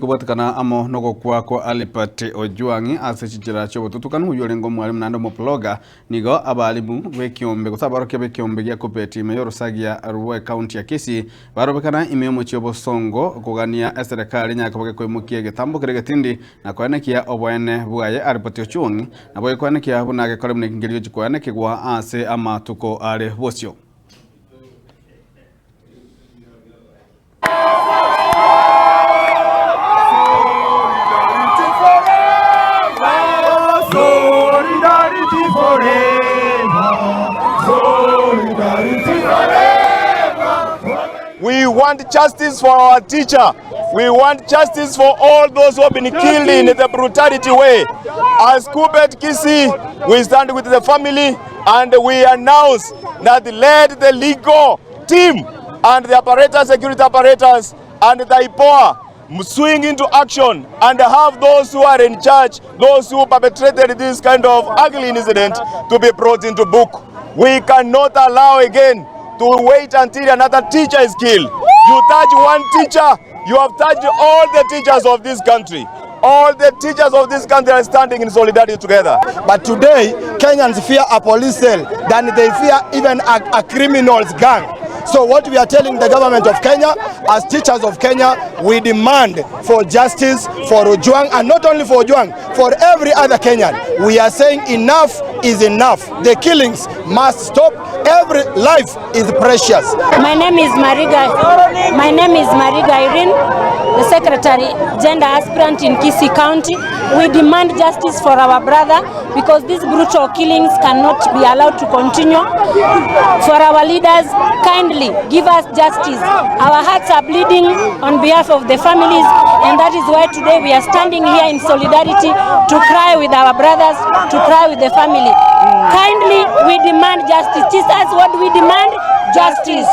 kubatikana amo nogo kwa Albert Ojwang ase chichira cyo tutukana uyorengo mwalimu nando moploga nigo abalimu bekiombe kusabaro kebe kiombe gya KUPPET mayor sagia Arua county ya Kisii barobekana imemo cyobo songo kugania serikali nyakaboge kwemukie getambo keregetindi na kwanekia obwene bugaye Albert Ojwang na boye kwanekia bunage kole mnekingiriyo chikwane kigwa ase amatuko ale bosyo. We want justice for our teacher. We want justice for all those who have been killed in the brutality way. As KUPPET Kisii, we stand with the family and we announce that let the legal team and the apparatus, security apparatus and the IPOA swing into action and have those who are in charge, those who perpetrated this kind of ugly incident, to be brought into book. We cannot allow again to wait until another teacher is killed. You touch one teacher, you have touched all the teachers of this country. All the teachers of this country are standing in solidarity together. But today, Kenyans fear a police cell than they fear even a criminal's gang. So what we are telling the government of Kenya, as teachers of Kenya, we demand for justice for Ojwang, and not only for Ojwang, for every other Kenyan. We are saying enough is enough. The killings must stop. Every life is precious. My name is Mariga Irene, the Secretary Gender Aspirant in Kisii County. We demand justice for our brother because these brutal killings cannot be allowed to continue. For our leaders, kindly give us justice. Our hearts are bleeding on behalf of the families, and that is why today we are standing here in solidarity to cry with our brothers, to cry with the family. Kindly, we demand justice. Just as what we demand, justice.